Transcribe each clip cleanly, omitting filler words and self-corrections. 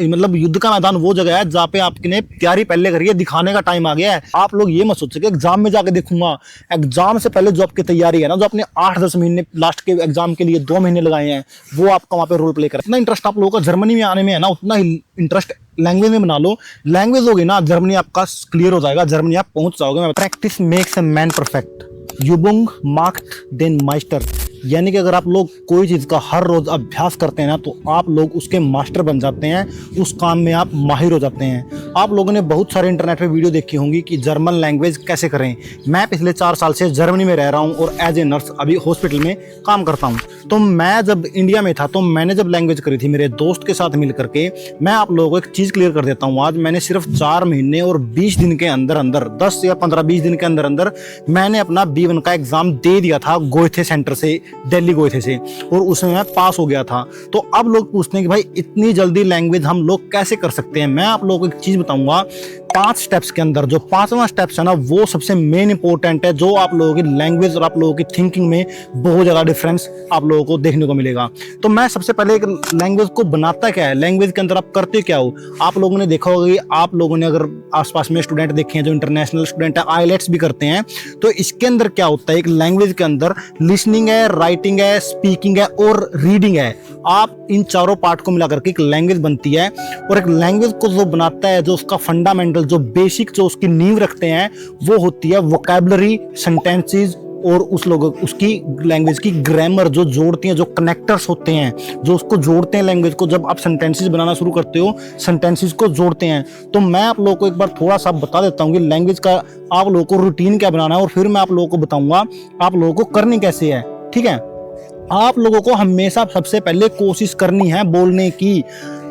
मतलब युद्ध का मैदान वो जगह है जहाँ पे आपने तैयारी पहले करी है, दिखाने का टाइम आ गया है। आप लोग ये मत सोचो कि एग्जाम में जाके देखूंगा। एग्जाम से पहले जो आपकी तैयारी है ना, जो आपने 8-10 महीने लास्ट के एग्जाम के लिए 2 महीने लगाए हैं, वो आपका वहाँ पे रोल प्ले करे। इतना इंटरेस्ट आप लोगों का जर्मनी में आने में है ना, उतना ही इंटरेस्ट लैंग्वेज में बना लो। लैंग्वेज होगी ना, जर्मनी आपका क्लियर हो जाएगा, जर्मनी आप पहुंच जाओगे। Practice makes a man perfect, यूबुंग मार्क्ट देन मास्टर। यानी कि अगर आप लोग कोई चीज़ का हर रोज़ अभ्यास करते हैं ना, तो आप लोग उसके मास्टर बन जाते हैं, उस काम में आप माहिर हो जाते हैं। आप लोगों ने बहुत सारे इंटरनेट पे वीडियो देखी होंगी कि जर्मन लैंग्वेज कैसे करें। मैं पिछले 4 साल से जर्मनी में रह रहा हूँ और एज ए नर्स अभी हॉस्पिटल में काम करता हूँ। तो मैं जब इंडिया में था तो मैंने जब लैंग्वेज करी थी मेरे दोस्त के साथ मिल करके, मैं आप लोगों को एक चीज़ क्लियर कर देता हूँ। आज मैंने सिर्फ 4 महीने और 20 दिन के अंदर अंदर, 10 या 15-20 दिन के अंदर अंदर मैंने अपना B1 का एग्जाम दे दिया था गोएथे सेंटर से, दिल्ली गोएथे से, और उसमें मैं पास हो गया था। तो अब लोग पूछते हैं कि भाई इतनी जल्दी लैंग्वेज हम लोग कैसे कर सकते हैं। मैं आप लोगों को एक चीज़ बताऊंगा, 5 स्टेप्स के अंदर जो 5वां स्टेप्स है ना, वो सबसे मेन इंपॉर्टेंट है, जो आप लोगों की लैंग्वेज और आप लोगों की थिंकिंग में बहुत ज़्यादा डिफरेंस आप लोगों को देखने को मिलेगा। तो मैं सबसे पहले एक लैंग्वेज को बनाता क्या है, लैंग्वेज के अंदर आप करते क्या हो। आप लोगों ने देखा होगा कि आप लोगों ने अगर आसपास में स्टूडेंट देखे हैं जो इंटरनेशनल स्टूडेंट है, आईलेट्स भी करते हैं, तो इसके अंदर क्या होता है, एक लैंग्वेज के अंदर लिसनिंग है, राइटिंग है, स्पीकिंग है और रीडिंग है। आप इन चारों पार्ट को मिलाकर के एक लैंग्वेज बनती है। और एक लैंग्वेज को जो बनाता है, जो उसका फंडामेंटल, जो बेसिक, जो उसकी नींव रखते हैं, वो होती है वोकैबुलरी, सेंटेंसेस और उसकी लैंग्वेज की ग्रामर, जो जोड़ती हैं, जो कनेक्टर्स होते हैं, जो उसको जोड़ते हैं लैंग्वेज को। जब आप सेंटेंसेस बनाना शुरू करते हो, सेंटेंसेस को जोड़ते हैं। तो मैं आप लोगों को एक बार थोड़ा सा बता देता हूँ कि लैंग्वेज का आप लोगों को रूटीन क्या बनाना है, और फिर मैं आप लोगों को बताऊंगा आप लोगों को करनी कैसे है। ठीक है, आप लोगों को हमेशा सबसे पहले कोशिश करनी है बोलने की।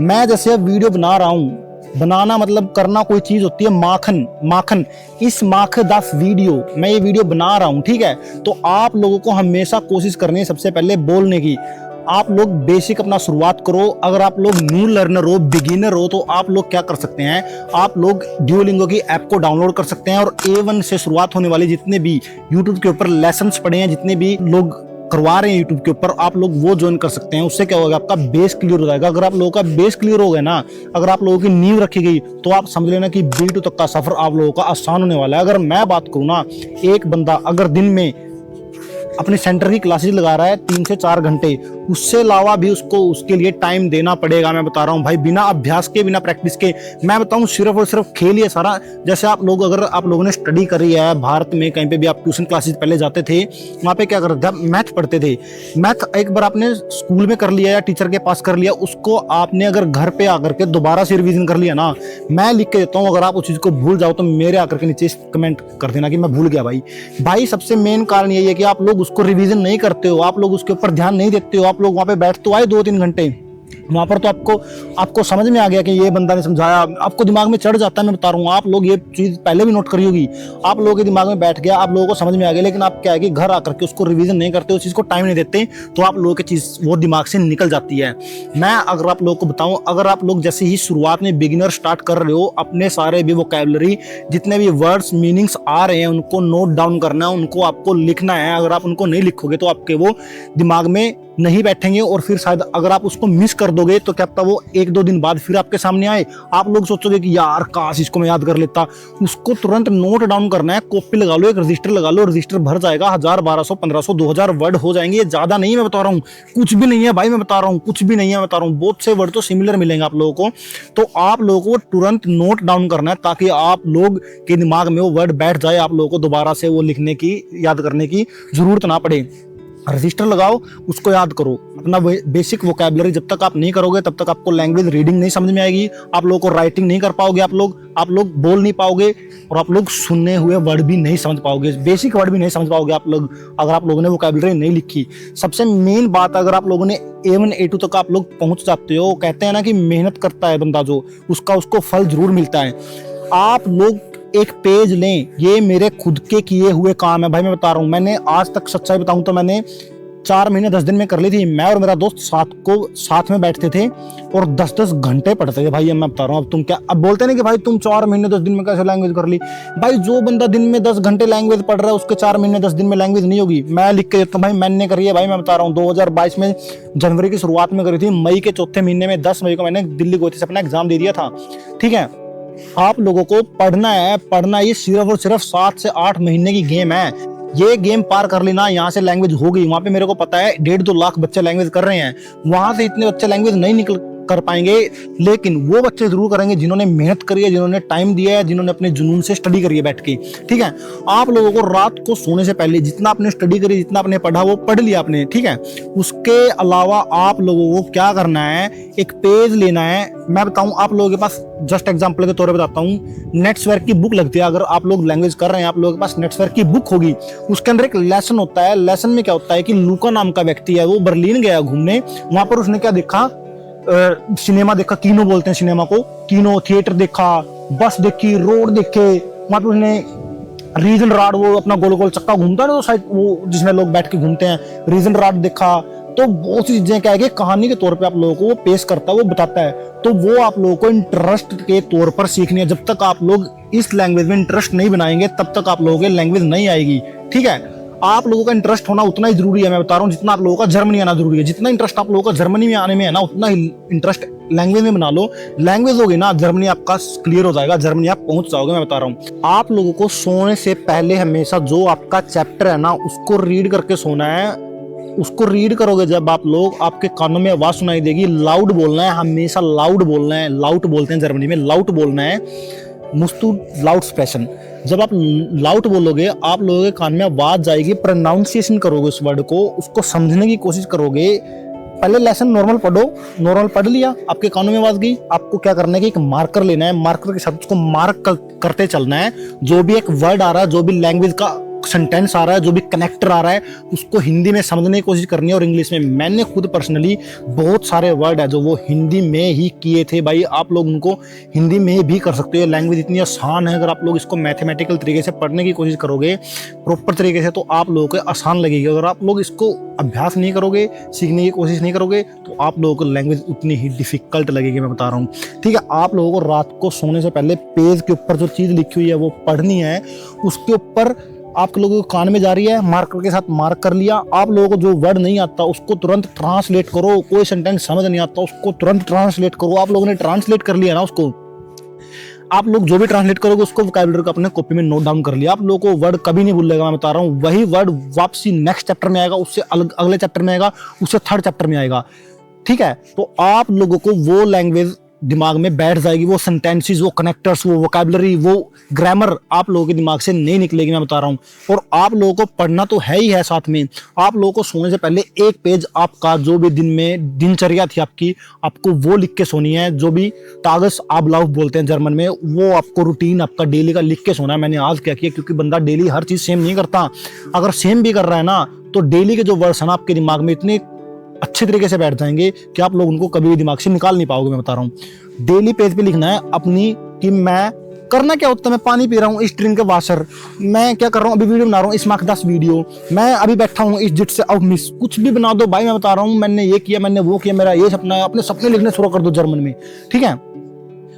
मैं जैसे अब वीडियो बना रहा हूँ, बनाना मतलब करना, कोई चीज होती है माखन, इस माख 10 वीडियो, मैं ये वीडियो बना रहा हूँ। ठीक है, तो आप लोगों को हमेशा कोशिश करनी है सबसे पहले बोलने की। आप लोग बेसिक अपना शुरुआत करो। अगर आप लोग न्यू लर्नर हो, बिगिनर हो, तो आप लोग क्या कर सकते हैं, आप लोग ड्यूलिंगो की ऐप को डाउनलोड कर सकते हैं और A1 से शुरुआत होने वाली जितने भी यूट्यूब के ऊपर लेसन्स पड़े हैं, जितने भी लोग करवा रहे हैं यूट्यूब के ऊपर, आप लोग वो ज्वाइन कर सकते हैं। उससे क्या होगा, आपका बेस क्लियर हो जाएगा। अगर आप लोगों का बेस क्लियर हो गया ना, अगर आप लोगों की नींव रखी गई, तो आप समझ लेना कि B2 तक का सफर आप लोगों का आसान होने वाला है। अगर मैं बात करूँ ना, एक बंदा अगर दिन में अपने सेंटर की क्लासेस लगा रहा है 3 से 4 घंटे, उससे अलावा भी उसको उसके लिए टाइम देना पड़ेगा। मैं बता रहा हूँ भाई, बिना अभ्यास के, बिना प्रैक्टिस के, मैं बताऊँ सिर्फ और सिर्फ खेल ही है सारा। जैसे आप लोग, अगर आप लोगों ने स्टडी करी है भारत में कहीं पे भी, आप ट्यूशन क्लासेस पहले जाते थे, वहाँ पे क्या करते थे, मैथ पढ़ते थे। मैथ एक बार आपने स्कूल में कर लिया या टीचर के पास कर लिया, उसको आपने अगर घर पे आकर के दोबारा से रिवीजन कर लिया ना, मैं लिख के देता हूँ, अगर आप उस चीज़ को भूल जाओ तो मेरे आकर के नीचे कमेंट कर देना कि मैं भूल गया। भाई सबसे मेन कारण यही है कि आप लोग उसको रिवीजन नहीं करते हो, आप लोग उसके ऊपर ध्यान नहीं देते हो। आप लोग वहां पे बैठ तो आए 2-3 घंटे, वहां पर तो आपको समझ में आ गया कि ये बंदा ने समझाया, आपको दिमाग में चढ़ जाता है। मैं बता रहा हूँ, आप लोग ये चीज पहले भी नोट करी होगी, आप लोगों के दिमाग में बैठ गया, आप लोगों को समझ में आ गया, लेकिन आप क्या है कि घर आकर के उसको रिवीजन नहीं करते, उस चीज को टाइम नहीं देते, तो आप लोगों की चीज वो दिमाग से निकल जाती है। मैं अगर आप लोगों को बताऊं, अगर आप लोग जैसे ही शुरुआत में बिगिनर स्टार्ट कर रहे हो, अपने सारे भी वोकैबुलरी, जितने भी वर्ड्स मीनिंग्स आ रहे हैं, उनको नोट डाउन करना है, उनको आपको लिखना है। अगर आप उनको नहीं लिखोगे तो आपके वो दिमाग में नहीं बैठेंगे, और फिर शायद अगर आप उसको मिस कर दोगे तो क्या पता वो 1-2 दिन बाद फिर आपके सामने आए। आप लोग सोचोगे कि यार काश इसको मैं याद कर लेता। उसको तुरंत नोट डाउन करना है, कॉपी लगा लो, एक रजिस्टर लगा लो, रजिस्टर भर जाएगा, 1000, 1200, 1500, 2000 वर्ड हो जाएंगे। ये ज्यादा नहीं, मैं बता रहा हूँ, कुछ भी नहीं है भाई, मैं बता रहा हूँ, कुछ भी नहीं है, बता रहा हूँ। बहुत से वर्ड तो सिमिलर मिलेंगे आप लोगों को, तो आप लोगों को तुरंत नोट डाउन करना है, ताकि आप लोग के दिमाग में वो वर्ड बैठ जाए, आप लोगों को दोबारा से वो लिखने की, याद करने की जरूरत ना पड़े। रजिस्टर लगाओ, उसको याद करो। अपना बेसिक वोकैबुलरी जब तक आप नहीं करोगे, तब तक आपको लैंग्वेज रीडिंग नहीं समझ में आएगी, आप लोगों को राइटिंग नहीं कर पाओगे, आप लोग बोल नहीं पाओगे, और आप लोग सुनने हुए वर्ड भी नहीं समझ पाओगे, बेसिक वर्ड भी नहीं समझ पाओगे आप लोग, अगर आप लोगों ने वोकैबुलरी नहीं लिखी। सबसे मेन बात, अगर आप लोगों ने A1 A2 तक आप लोग पहुंच जाते हो, कहते हैं ना कि मेहनत करता है बंदा जो, उसको फल जरूर मिलता है। आप लोग एक पेज लें, ये मेरे खुद के किए हुए काम है भाई, मैं बता रहा हूँ। मैंने आज तक, सच्चाई बताऊं तो मैंने 4 महीने 10 दिन में कर ली थी। मैं और मेरा दोस्त साथ में बैठते थे और 10-10 घंटे पढ़ते थे भाई। मैं बता रहा हूँ, अब तुम क्या अब बोलते नहीं कि भाई तुम 4 महीने 10 दिन में कैसे लैंग्वेज कर ली। भाई जो बंदा दिन में 10 घंटे लैंग्वेज पढ़ रहा है उसके 4 महीने 10 दिन में लैंग्वेज नहीं होगी। मैं लिख के देता हूँ भाई, मैंने करी है भाई। मैं बता रहा हूँ 2022 में जनवरी की शुरुआत में करी थी। मई के चौथे महीने में 10 मई को मैंने दिल्ली गोती से अपना एग्जाम दे दिया था। ठीक है, आप लोगों को पढ़ना है। ये सिर्फ और सिर्फ 7 से 8 महीने की गेम है। ये गेम पार कर लेना, यहाँ से लैंग्वेज हो गई। वहां पे मेरे को पता है 1.5-2 लाख बच्चे लैंग्वेज कर रहे हैं। वहां से इतने बच्चे लैंग्वेज नहीं निकल कर पाएंगे, लेकिन वो बच्चे जरूर करेंगे जिन्होंने मेहनत करी है, जिन्होंने टाइम दिया है, जिन्होंने अपने जुनून से स्टडी करी है बैठ के। ठीक है, आप लोगों को रात को सोने से पहले जितना आपने स्टडी करी, जितना आपने पढ़ा वो पढ़ लिया आपने। ठीक है, उसके अलावा आप लोगों को क्या करना है, एक पेज लेना है। मैं बताऊं आप लोगों के पास, जस्ट एग्जांपल के तौर पे बताता हूँ, नेट्सवर्क की बुक लगती है। अगर आप लोग लैंग्वेज कर रहे हैं, आप लोगों के पास नेट्सवर्क की बुक होगी, उसके अंदर एक लेसन होता है। लेसन में क्या होता है कि लूका नाम का व्यक्ति है, वो बर्लिन गया घूमने। वहां पर उसने क्या देखा, सिनेमा देखा, कीनो बोलते हैं सिनेमा को, कीनो थिएटर देखा, बस देखी, रोड देखे। वहां पर उसने रीजन राड, वो अपना गोल गोल चक्का घूमता है ना, वो जिसमें लोग बैठ के घूमते हैं, रीजन राड देखा। तो बहुत सी चीजें क्या है कि कहानी के तौर पे आप लोगों को वो पेश करता है, वो बताता है। तो वो आप लोगों को इंटरेस्ट के तौर पर सीखनी है। जब तक आप लोग इस लैंग्वेज में इंटरेस्ट नहीं बनाएंगे तब तक आप लोगों को लैंग्वेज नहीं आएगी। ठीक है, आप लोगों का इंटरेस्ट होना उतना ही जरूरी है। मैं बता रहा हूँ, जितना आप लोगों का जर्मनी आना जरूरी है। जितना इंटरेस्ट आप लोगों का जर्मनी में आने में है ना, उतना ही इंटरेस्ट लैंग्वेज में बना लो। लैंग्वेज होगी ना, जर्मनी आपका क्लियर हो जाएगा, जर्मनी आप पहुंच जाओगे। मैं बता रहा हूँ, आप लोगों को सोने से पहले हमेशा जो आपका चैप्टर है ना, उसको रीड करके सोना है। उसको रीड करोगे जब आप लोग, आपके कानों में आवाज सुनाई देगी। लाउड बोलना है, हमेशा लाउड बोलना है। लाउड बोलते हैं जर्मनी में, लाउड बोलना है। मुस्तु लाउड एक्सप्रेशन। जब आप लाउड बोलोगे, आप लोगों के कान में आवाज जाएगी, प्रोनाउंसिएशन करोगे उस वर्ड को, उसको समझने की कोशिश करोगे। पहले लेसन नॉर्मल पढ़ो, नॉर्मल पढ़ लिया, आपके कानों में आवाज गई। आपको क्या करना है कि एक मार्कर लेना है, मार्कर के साथ उसको मार्क करते चलना है। जो भी एक वर्ड आ रहा है, जो भी लैंग्वेज का सेंटेंस आ रहा है, जो भी कनेक्टर आ रहा है, उसको हिंदी में समझने की कोशिश करनी है और इंग्लिश में। मैंने खुद पर्सनली बहुत सारे वर्ड है जो वो हिंदी में ही किए थे भाई। आप लोग उनको हिंदी में भी कर सकते हो। लैंग्वेज इतनी आसान है, अगर आप लोग इसको मैथमेटिकल तरीके से पढ़ने की कोशिश करोगे प्रॉपर तरीके से, तो आप लोगों को आसान लगेगी। अगर आप लोग इसको अभ्यास नहीं करोगे, सीखने की कोशिश नहीं करोगे, तो आप लोगों को लैंग्वेज उतनी ही डिफिकल्ट लगेगी। मैं बता रहा हूँ। ठीक है, आप लोगों को रात को सोने से पहले पेज के ऊपर जो चीज़ लिखी हुई है वो पढ़नी है। उसके ऊपर आप लोगों को कान में जा रही है, मार्कर के साथ मार्क कर लिया। आप लोगों को जो वर्ड नहीं आता उसको तुरंत ट्रांसलेट करो। कोई सेंटेंस समझ नहीं आता उसको तुरंत ट्रांसलेट करो। आप लोगों ने ट्रांसलेट कर लिया ना उसको, आप लोग जो भी ट्रांसलेट करोगे उसको वोकैबुलरी को अपने कॉपी में नोट डाउन कर लिया। आप लोगों को वर्ड कभी नहीं भूलेगा। मैं बता रहा हूँ, वही वर्ड वापसी नेक्स्ट चैप्टर में आएगा, उससे अगले चैप्टर में आएगा, उससे थर्ड चैप्टर में आएगा। ठीक है, तो आप लोगों को वो लैंग्वेज दिमाग में बैठ जाएगी। वो सेंटेंसेस, वो कनेक्टर्स, वो वोकैबुलरी, वो ग्रामर आप लोगों के दिमाग से नहीं निकलेगी। मैं बता रहा हूँ। और आप लोगों को पढ़ना तो है ही है, साथ में आप लोगों को सोने से पहले एक पेज आपका जो भी दिन में दिनचर्या थी आपकी, आपको वो लिख के सोनी है। जो भी तागस आबलाउफ बोलते हैं जर्मन में, वो आपको रूटीन आपका डेली का लिख के सोना है। मैंने आज क्या किया, क्योंकि बंदा डेली हर चीज सेम नहीं करता। अगर सेम भी कर रहा है ना, तो डेली के जो वर्ड्स है ना आपके दिमाग में इतने अच्छे तरीके से बैठ जाएंगे कि आप लोग उनको कभी भी दिमाग से निकाल नहीं पाओगे। मैं बता रहा हूँ, डेली पेज पे लिखना है अपनी कि मैं करना क्या होता है। मैं पानी पी रहा हूँ इस ड्रिंक के वाशर, मैं क्या कर रहा हूँ, अभी वीडियो बना रहा हूँ इस मार्क 10 वीडियो, मैं अभी बैठा हूँ इस जिट से आउट मिस। कुछ भी बना दो भाई, मैं बता रहा हूँ, मैंने ये किया, मैंने वो किया, मेरा ये सपना है। अपने सपने लिखने शुरू कर दो जर्मन में। ठीक है,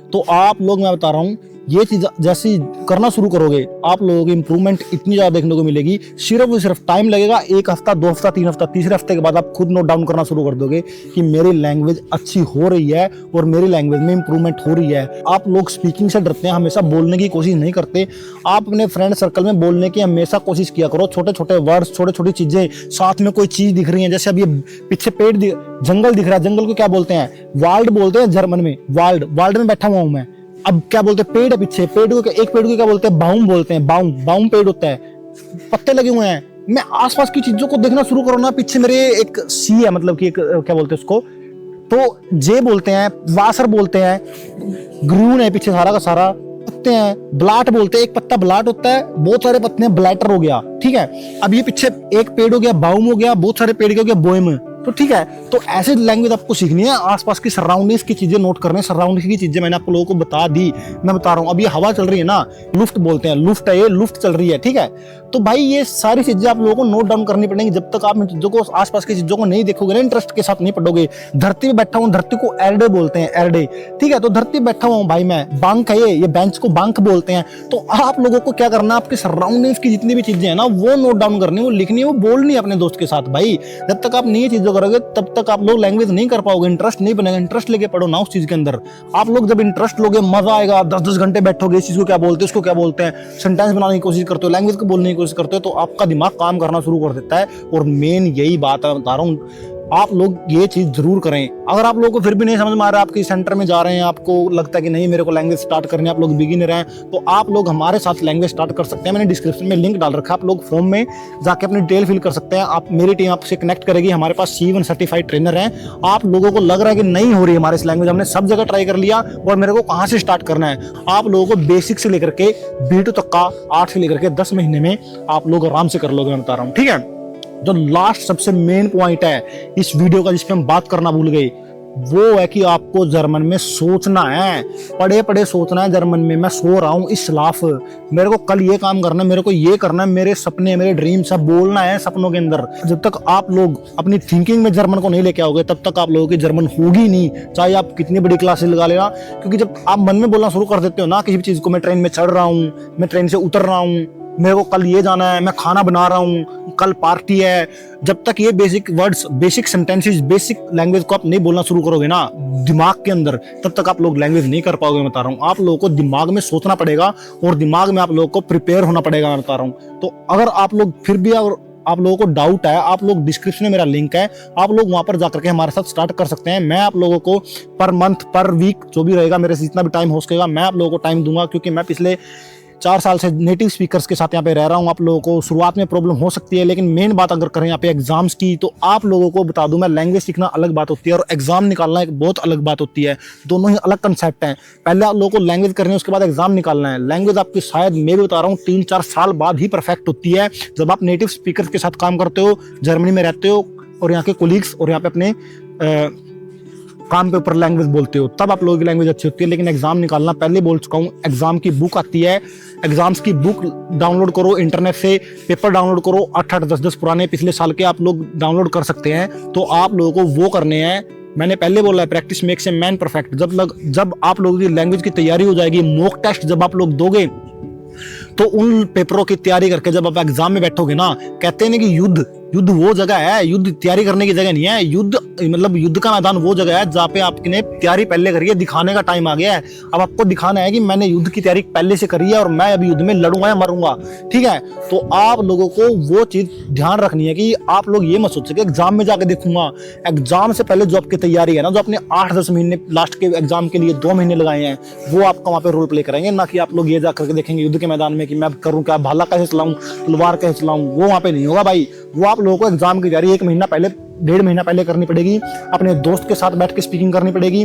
तो आप लोग, मैं बता रहा हूँ, ये चीज जैसे करना शुरू करोगे, आप लोगों की इंप्रूवमेंट इतनी ज्यादा देखने को मिलेगी। सिर्फ और सिर्फ टाइम लगेगा, 1 हफ्ता, 2 हफ्ता, 3 हफ्ता, तीसरे हफ्ते के बाद आप खुद नोट डाउन करना शुरू कर दोगे कि मेरी लैंग्वेज अच्छी हो रही है और मेरी लैंग्वेज में इंप्रूवमेंट हो रही है। आप लोग स्पीकिंग से डरते हैं, हमेशा बोलने की कोशिश नहीं करते। आप अपने फ्रेंड सर्कल में बोलने की हमेशा कोशिश किया करो। छोटे छोटे वर्ड्स, छोटी छोटी चीजें, साथ में कोई चीज दिख रही है, जैसे अब ये पीछे पेड़ जंगल दिख रहा है, जंगल को क्या बोलते हैं, वाल्ड बोलते हैं जर्मन में। वाल्ड, वाल्ड में बैठा हुआ हूं मैं। अब क्या बोलते हैं, पेड़ है पीछे, पेड़ को, एक पेड़ को क्या बोलते हैं, बाउम बोलते हैं। बाउम, बाउम पेड़ होता है, पत्ते लगे हुए हैं। मैं आसपास की चीजों को देखना शुरू करो ना। पीछे मेरे एक सी है, मतलब कि एक क्या बोलते हैं उसको, तो जे बोलते हैं, वासर बोलते हैं, ग्रून है पीछे सारा का सारा, पत्ते हैं, ब्लाट बोलते हैं, एक पत्ता ब्लाट होता है, बहुत सारे पत्ते हैं, ब्लैटर हो गया। ठीक है, अब ये पीछे एक पेड़ हो गया, बाउम हो गया, बहुत सारे पेड़ हो गया, बोएम। तो ठीक है, तो ऐसे लैंग्वेज आपको सीखनी है। आसपास की सराउंडिंग्स की चीजें नोट करने, सराउंडिंग्स की चीजें मैंने आप लोगों को बता दी। मैं बता रहा हूँ, अभी हवा चल रही है ना, लुफ्ट बोलते हैं, लुफ्ट है ये, लुफ्ट चल रही है, ठीक है। तो भाई ये सारी चीजें आप लोगों को नोट डाउन करनी पड़ेंगी। जब तक आप इन चीजों को, आसपास की चीजों को नहीं देखोगे ना, इंटरेस्ट के साथ नहीं पढ़ोगे। धरती पे बैठा हूँ, धरती को एरडे बोलते हैं, एरडे, ठीक है। तो धरती बैठा हुआ हूँ भाई मैं, बांक है ये बेंच को बांक बोलते हैं। तो आप लोगों को क्या करना, आपके सराउंडिंग्स की जितनी भी चीजें हैं ना, वो नोट डाउन करनी, वो लिखनी है, वो बोलनी है अपने दोस्त के साथ भाई। जब तक आप नहीं चीजों करोगे तब तक आप लोग लैंग्वेज नहीं कर पाओगे, इंटरेस्ट नहीं बनेगा। इंटरेस्ट लेके पढ़ो ना उस चीज के अंदर। आप लोग जब इंटरेस्ट लोगे, मजा आएगा। 10-10 घंटे बैठोगे, इस चीज को क्या बोलते हैं, उसको क्या बोलते हैं, सेंटेंस बनाने की कोशिश करते हो, लैंग्वेज को बोलने की कोशिश करते हो, तो आपका दिमाग काम करना शुरू कर देता है। और मेन यही बात है, बता रहा हूँ, आप लोग ये चीज जरूर करें। अगर आप लोगों को फिर भी नहीं समझ में आ रहा है, आपके सेंटर में जा रहे हैं, आपको लगता है कि नहीं मेरे को लैंग्वेज स्टार्ट करनी है, आप लोग बिगिनर हैं, तो आप लोग हमारे साथ लैंग्वेज स्टार्ट कर सकते हैं। मैंने डिस्क्रिप्शन में लिंक डाल रखा है, आप लोग फॉर्म में जाके अपनी डिटेल फिल कर सकते हैं। आप, मेरी टीम आपसे कनेक्ट करेगी। हमारे पास C1 सर्टिफाइड ट्रेनर हैं। आप लोगों को लग रहा है कि नहीं हो रही हमारे इस लैंग्वेज, हमने सब जगह ट्राई कर लिया और मेरे को कहाँ से स्टार्ट करना है। आप लोगों को बेसिक से लेकर के B2 तक का 8 से लेकर के 10 महीने में आप लोग आराम से कर लोगे, मैं बता रहा हूँ, ठीक है। जो लास्ट सबसे मेन पॉइंट है इस वीडियो का, जिस पे हम बात करना भूल गए, वो है कि आपको जर्मन में सोचना है। पढ़े पढ़े सोचना है जर्मन में। मैं सो रहा हूँ इस खिलाफ, मेरे को कल ये काम करना है, मेरे को ये करना है, मेरे सपने, मेरे ड्रीम सब बोलना है सपनों के अंदर। जब तक आप लोग अपनी थिंकिंग में जर्मन को नहीं लेके आओगे, तब तक आप लोगों की जर्मन होगी नहीं, चाहे आप कितनी बड़ी क्लासेस लगा लेना। क्योंकि जब आप मन में बोलना शुरू कर देते हो ना किसी भी चीज को, मैं ट्रेन में चढ़ रहा हूँ, मैं ट्रेन से उतर रहा हूँ, मेरे को कल ये जाना है, मैं खाना बना रहा हूँ, कल पार्टी है, जब तक ये basic words, basic sentences, basic language को आप नहीं बोलना शुरू करोगे ना दिमाग के अंदर, तब तक आप लोग लैंग्वेज नहीं कर पाओगे। मैं बता रहा हूँ, आप लोगों को दिमाग में सोचना पड़ेगा और दिमाग में आप लोगों को प्रिपेयर होना पड़ेगा, मैं बता रहा हूँ। तो अगर आप लोग फिर भी, अगर आप लोगों को डाउट है, आप लोग डिस्क्रिप्शन में मेरा लिंक है, आप लोग वहां पर जाकर के हमारे साथ स्टार्ट कर सकते हैं। मैं आप लोगों को पर मंथ, पर वीक, जो भी रहेगा, मेरे से जितना भी टाइम हो सकेगा मैं आप लोगों को टाइम दूंगा। क्योंकि मैं पिछले 4 साल से नेटिव स्पीकर्स के साथ यहाँ पे रह रहा हूँ। आप लोगों को शुरुआत में प्रॉब्लम हो सकती है, लेकिन मेन बात अगर करें यहाँ पे एग्जाम्स की, तो आप लोगों को बता दूं मैं, लैंग्वेज सीखना अलग बात होती है और एग्जाम निकालना एक बहुत अलग बात होती है। दोनों ही अलग कंसेप्ट हैं। पहले आप लोगों को लैंग्वेज करनी है, उसके बाद एग्जाम निकालना है। लैंग्वेज आपकी शायद, मैं भी बता रहा हूँ, 3-4 साल बाद ही परफेक्ट होती है, जब आप नेटिव स्पीकर्स के साथ काम करते हो, जर्मनी में रहते हो और यहाँ के कोलीग्स और यहाँ पे अपने काम पे ऊपर लैंग्वेज बोलते हो, तब आप लोगों की लैंग्वेज अच्छी होती है। लेकिन एग्जाम निकालना, पहले बोल चुका हूँ, एग्जाम की बुक आती है, एग्जाम्स की बुक डाउनलोड करो इंटरनेट से, पेपर डाउनलोड करो, 8-8, 10-10 पुराने पिछले साल के आप लोग डाउनलोड कर सकते हैं। तो आप लोगों को वो करने हैं। मैंने पहले बोला है, practice makes a man perfect. जब आप लोगों की लैंग्वेज की तैयारी हो जाएगी, मॉक टेस्ट जब आप लोग दोगे, तो उन पेपरों की तैयारी करके जब आप एग्जाम में बैठोगे ना, कहते हैं ना कि युद्ध वो जगह है, युद्ध तैयारी करने की जगह नहीं है। युद्ध मतलब युद्ध का मैदान वो जगह है जहाँ पे आपने तैयारी पहले करी है, दिखाने का टाइम आ गया है। अब आपको दिखाना है कि मैंने युद्ध की तैयारी पहले से करी है और मैं अभी युद्ध में लड़ूंगा या मरूंगा, ठीक है। तो आप लोगों को वो चीज ध्यान रखनी है कि आप लोग ये मत सोचो कि एग्जाम में जाके देखूंगा। एग्जाम से पहले जो आपकी तैयारी है ना, जो अपने 8-10 महीने लास्ट के एग्जाम के लिए 2 महीने लगाए हैं, वो आपका वहाँ पे रोल प्ले करेंगे। ना कि आप लोग ये जाकर के देखेंगे युद्ध के मैदान में कि मैं करूँ क्या, भाला कैसे चलाऊं, तलवार कैसे चलाऊं, वो वहाँ पे नहीं होगा भाई। वो आप लोगों को एग्जाम की तैयारी 1 महीना पहले, 1.5 महीना पहले करनी पड़ेगी। अपने दोस्त के साथ बैठ के स्पीकिंग करनी पड़ेगी,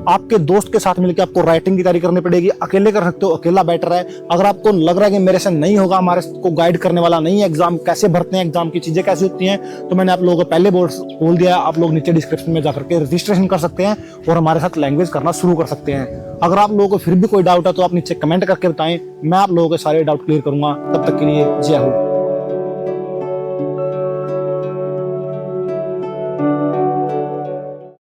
आपके दोस्त के साथ मिलकर आपको राइटिंग की तैयारी करनी पड़ेगी। अकेले कर सकते हो, अकेला बेटर है। अगर आपको लग रहा है कि मेरे से नहीं होगा, हमारे को गाइड करने वाला नहीं है, एग्जाम कैसे भरते हैं, एग्जाम की चीजें कैसे होती हैं, तो मैंने आप लोगों को पहले बोल दिया। आप लोग नीचे डिस्क्रिप्शन में जाकर के रजिस्ट्रेशन कर सकते हैं और हमारे साथ लैंग्वेज करना शुरू कर सकते हैं। अगर आप लोगों को फिर भी कोई डाउट है तो आप नीचे कमेंट करके बताएं, मैं आप लोगों के सारे डाउट क्लियर करूंगा। तब तक के लिए जय हो।